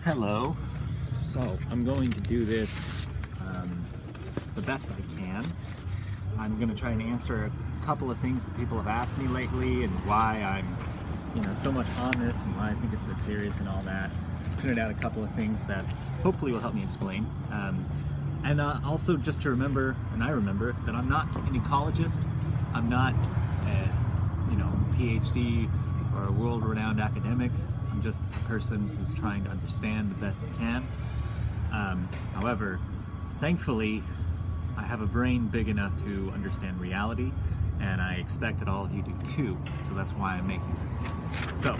Hello. So I'm going to do this the best I can. I'm going to try and answer a couple of things that people have asked me lately and why I'm, so much on this and why I think it's so serious and all that. Printed out a couple of things that hopefully will help me explain. And also just to remember, and I remember, that I'm not an ecologist. I'm not a, PhD or a world-renowned academic. I'm just a person who's trying to understand the best I can. However, thankfully, I have a brain big enough to understand reality, and I expect that all of you do too, so that's why I'm making this. So,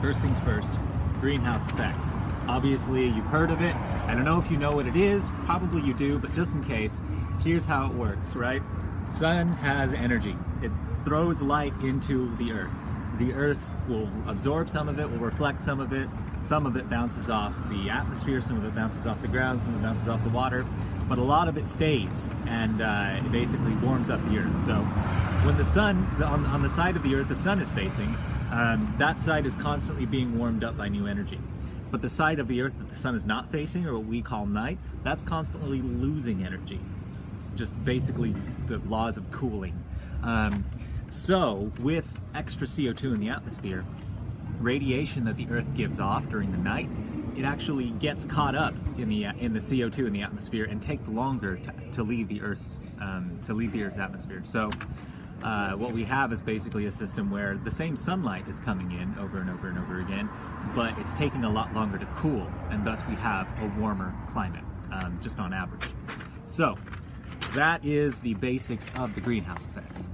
first things first, greenhouse effect. Obviously, you've heard of it. I don't know if you know what it is, probably you do, but just in case, here's how it works, right? Sun has energy. It throws light into the earth. The earth will absorb some of it, will reflect some of it bounces off the atmosphere, some of it bounces off the ground, some of it bounces off the water, but a lot of it stays, and it basically warms up the earth. So when the sun, on the side of the earth the sun is facing, that side is constantly being warmed up by new energy. But the side of the earth that the sun is not facing, or what we call night, that's constantly losing energy. It's just basically the laws of cooling. So with extra CO2 in the atmosphere, radiation that the earth gives off during the night, it actually gets caught up in the CO2 in the atmosphere and takes longer to leave the Earth's atmosphere. So what we have is basically a system where the same sunlight is coming in over and over and over again, but it's taking a lot longer to cool, and thus we have a warmer climate, just on average. So that is the basics of the greenhouse effect.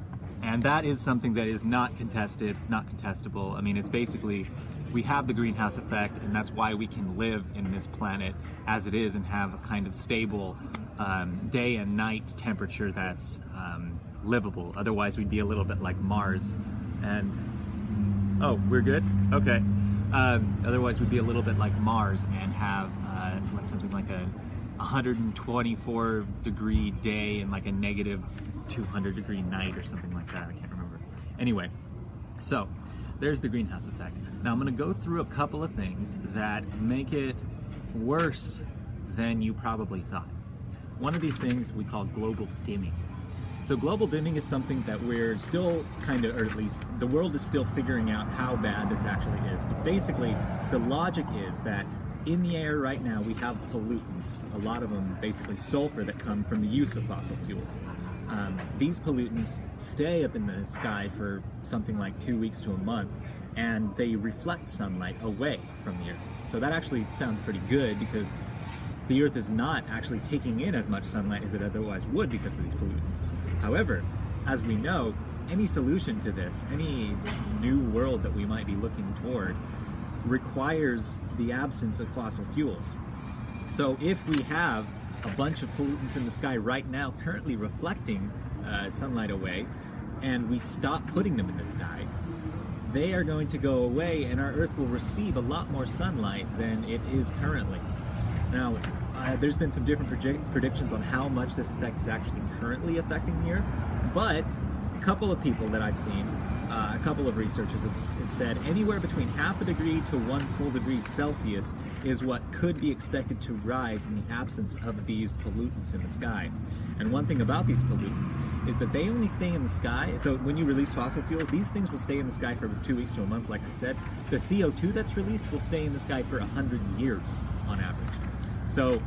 And that is something that is not contested, not contestable. I mean, it's basically, we have the greenhouse effect, and that's why we can live in this planet as it is and have a kind of stable day and night temperature that's livable. Otherwise, we'd be a little bit like Mars. And, oh, we're good? Okay. Otherwise, we'd be a little bit like Mars and have something like a 124 degree day and like a negative 200 degree night or something like that. I can't remember. Anyway, so there's the greenhouse effect. Now I'm going to go through a couple of things that make it worse than you probably thought. One of these things we call global dimming. So global dimming is something that we're still kind of, or at least the world is still figuring out how bad this actually is. But basically, the logic is that in the air right now we have pollutants, a lot of them basically sulfur, that come from the use of fossil fuels. These pollutants stay up in the sky for something like 2 weeks to a month, and they reflect sunlight away from the Earth. So that actually sounds pretty good, because the Earth is not actually taking in as much sunlight as it otherwise would because of these pollutants. However, as we know, any solution to this, any new world that we might be looking toward, requires the absence of fossil fuels. So if we have a bunch of pollutants in the sky right now currently reflecting sunlight away, and we stop putting them in the sky, they are going to go away, and our Earth will receive a lot more sunlight than it is currently. Now, there's been some different predictions on how much this effect is actually currently affecting the Earth, but a couple of people that I've seen, a couple of researchers have said anywhere between half a degree to 1 full degree Celsius is what could be expected to rise in the absence of these pollutants in the sky. And one thing about these pollutants is that they only stay in the sky. So when you release fossil fuels, these things will stay in the sky for 2 weeks to a month, like I said. The CO2 that's released will stay in the sky for 100 years on average. So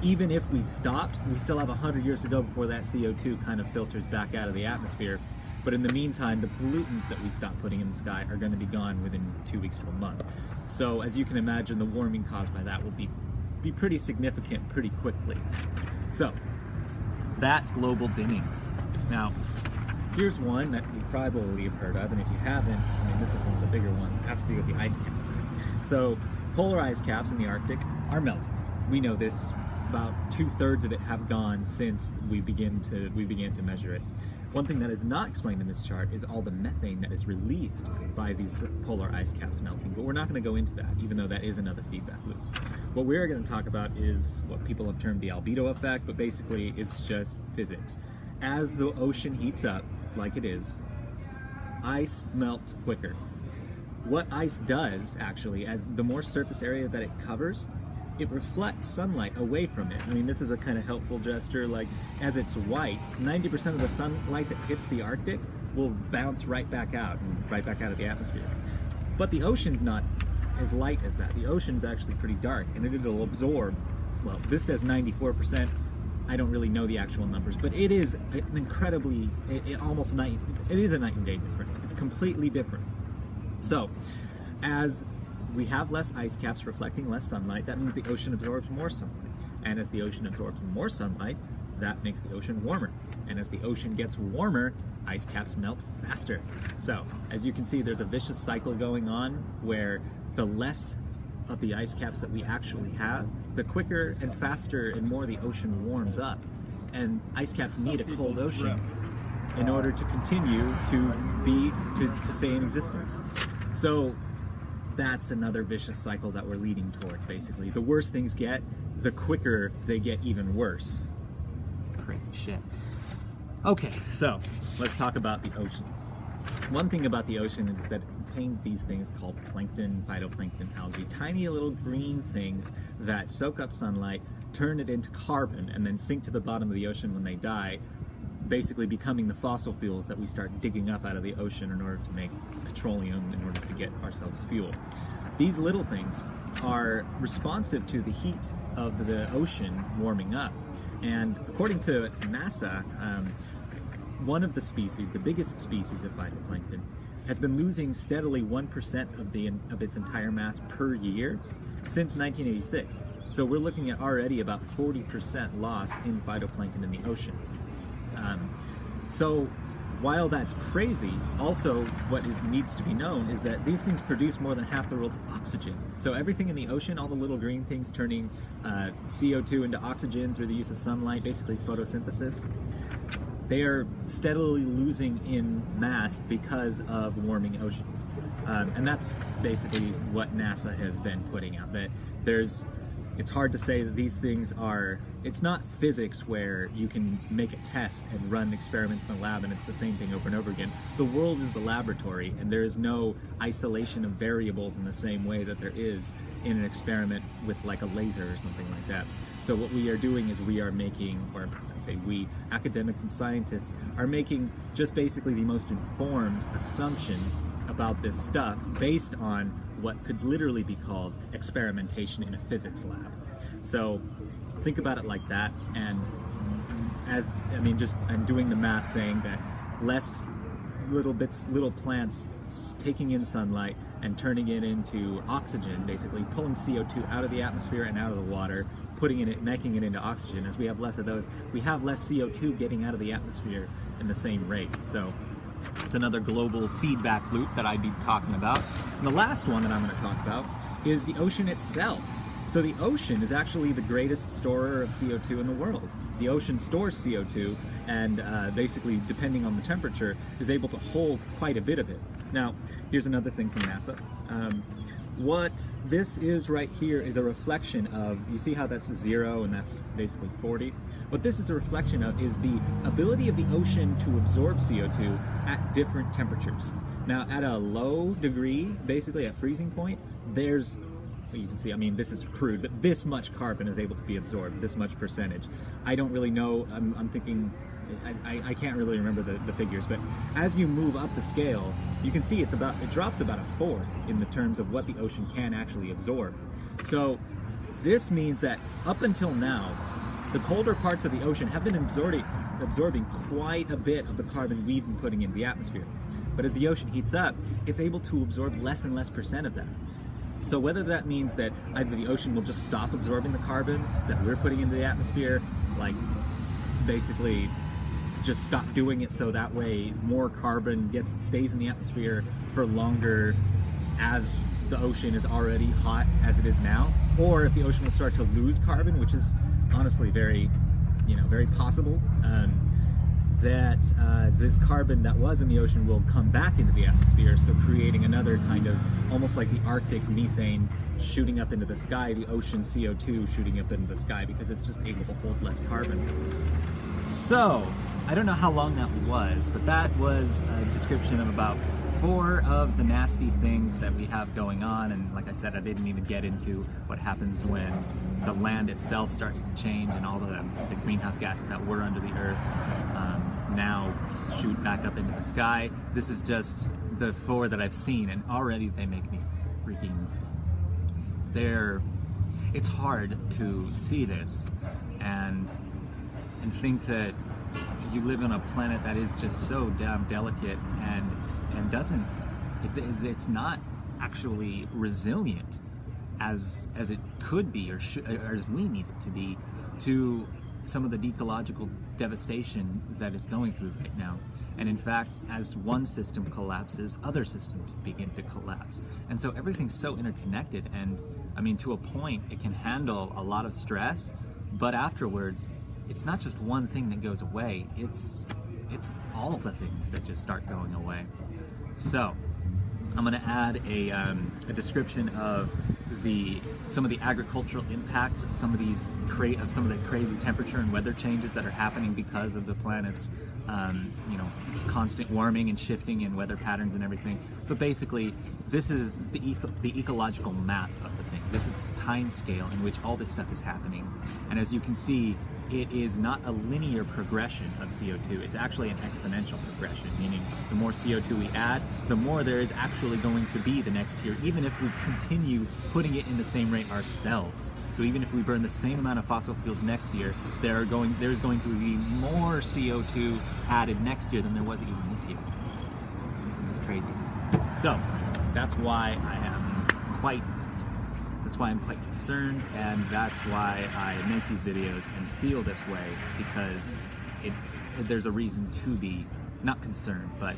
even if we stopped, we still have 100 years to go before that CO2 kind of filters back out of the atmosphere. But in the meantime, the pollutants that we stop putting in the sky are going to be gone within 2 weeks to a month. So as you can imagine, the warming caused by that will be pretty significant pretty quickly. So that's global dimming. Now, here's one that you probably have heard of, and if you haven't, I mean, this is one of the bigger ones. It has to do with the ice caps. So polar ice caps in the Arctic are melting. We know this. About 2/3 of it have gone since we began to measure it. One thing that is not explained in this chart is all the methane that is released by these polar ice caps melting, but we're not going to go into that, even though that is another feedback loop. What we're going to talk about is what people have termed the albedo effect, but basically it's just physics. As the ocean heats up, like it is, ice melts quicker. what ice does, actually, as the more surface area that it covers, it reflects sunlight away from it. I mean, this is a kind of helpful gesture. Like, as it's white, 90% of the sunlight that hits the Arctic will bounce right back out and right back out of the atmosphere. But the ocean's not as light as that. The ocean's actually pretty dark, and it'll absorb, well, this says 94%. I don't really know the actual numbers, but it is an incredibly, it is a night and day difference. It's completely different. So, as we have less ice caps reflecting less sunlight, that means the ocean absorbs more sunlight. And as the ocean absorbs more sunlight, that makes the ocean warmer. And as the ocean gets warmer, ice caps melt faster. So, as you can see, there's a vicious cycle going on where the less of the ice caps that we actually have, the quicker and faster and more the ocean warms up. And ice caps need a cold ocean in order to continue to stay in existence. So that's another vicious cycle that we're leading towards, basically. The worse things get, the quicker they get even worse. It's crazy shit. Okay, so let's talk about the ocean. One thing about the ocean is that it contains these things called plankton, phytoplankton, algae, tiny little green things that soak up sunlight, turn it into carbon, and then sink to the bottom of the ocean when they die, basically becoming the fossil fuels that we start digging up out of the ocean in order to make petroleum, in order to get ourselves fuel. These little things are responsive to the heat of the ocean warming up. And according to NASA, one of the species, the biggest species of phytoplankton, has been losing steadily 1% of its entire mass per year since 1986. So we're looking at already about 40% loss in phytoplankton in the ocean. So while that's crazy, also what needs to be known is that these things produce more than half the world's oxygen. So everything in the ocean, all the little green things turning CO2 into oxygen through the use of sunlight, basically photosynthesis, they are steadily losing in mass because of warming oceans. And that's basically what NASA has been putting out, that it's hard to say that these things are, it's not physics where you can make a test and run experiments in the lab and it's the same thing over and over again. The world is the laboratory, and there is no isolation of variables in the same way that there is in an experiment with like a laser or something like that. So what we are doing is we are making, or I say we, academics and scientists, are making just basically the most informed assumptions about this stuff based on what could literally be called experimentation in a physics lab. So think about it like that, and I'm doing the math saying that less little plants taking in sunlight and turning it into oxygen, basically pulling CO2 out of the atmosphere and out of the water, making it into oxygen. As we have less of those, we have less CO2 getting out of the atmosphere in the same rate. So it's another global feedback loop that I'd be talking about. And the last one that I'm going to talk about is the ocean itself. So the ocean is actually the greatest storer of CO2 in the world. The ocean stores CO2 and basically, depending on the temperature, is able to hold quite a bit of it. Now, here's another thing from NASA. What this is right here is a reflection of, you see how that's 0 and that's basically 40? What this is a reflection of is the ability of the ocean to absorb CO2 at different temperatures. Now, at a low degree, basically at freezing point, there's, you can see, I mean, this is crude, but this much carbon is able to be absorbed, this much percentage. I don't really know, I'm thinking, I can't really remember the figures, but as you move up the scale, you can see it drops about a fourth in the terms of what the ocean can actually absorb. So this means that up until now, the colder parts of the ocean have been absorbing quite a bit of the carbon we've been putting into the atmosphere. But as the ocean heats up, it's able to absorb less and less percent of that. So whether that means that either the ocean will just stop absorbing the carbon that we're putting into the atmosphere, like basically just stop doing it so that way more carbon stays in the atmosphere for longer as the ocean is already hot as it is now, or if the ocean will start to lose carbon, which is honestly very possible, that this carbon that was in the ocean will come back into the atmosphere, so creating another kind of, almost like the Arctic methane shooting up into the sky, the ocean CO2 shooting up into the sky, because it's just able to hold less carbon. So, I don't know how long that was, but that was a description of about 4 of the nasty things that we have going on, and like I said, I didn't even get into what happens when the land itself starts to change and all the greenhouse gases that were under the earth now shoot back up into the sky. This is just the 4 that I've seen, and already they make me freaking... It's hard to see this and think that you live on a planet that is just so damn delicate and it's not actually resilient as it could be or as we need it to be to some of the ecological devastation that it's going through right now. And in fact, as one system collapses, other systems begin to collapse. And so everything's so interconnected, and I mean, to a point, it can handle a lot of stress, but afterwards, it's not just one thing that goes away, it's all of the things that just start going away. So, I'm gonna add a description of some of the agricultural impacts, some of the crazy temperature and weather changes that are happening because of the planet's constant warming and shifting in weather patterns and everything. But basically, this is the ecological map of the thing. This is the time scale in which all this stuff is happening. And as you can see, it is not a linear progression of CO2, it's actually an exponential progression, meaning the more CO2 we add, the more there is actually going to be the next year, even if we continue putting it in the same rate ourselves. So even if we burn the same amount of fossil fuels next year, there's going to be more CO2 added next year than there was even this year. It's crazy. So that's why I'm quite concerned, and that's why I make these videos and feel this way, because there's a reason to be not concerned, but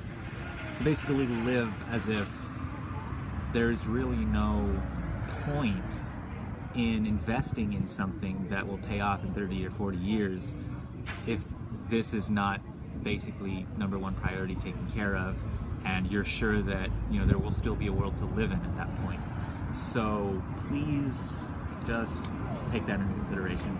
to basically live as if there's really no point in investing in something that will pay off in 30 or 40 years if this is not basically #1 priority taken care of, and you're sure that there will still be a world to live in at that point. So please just take that into consideration.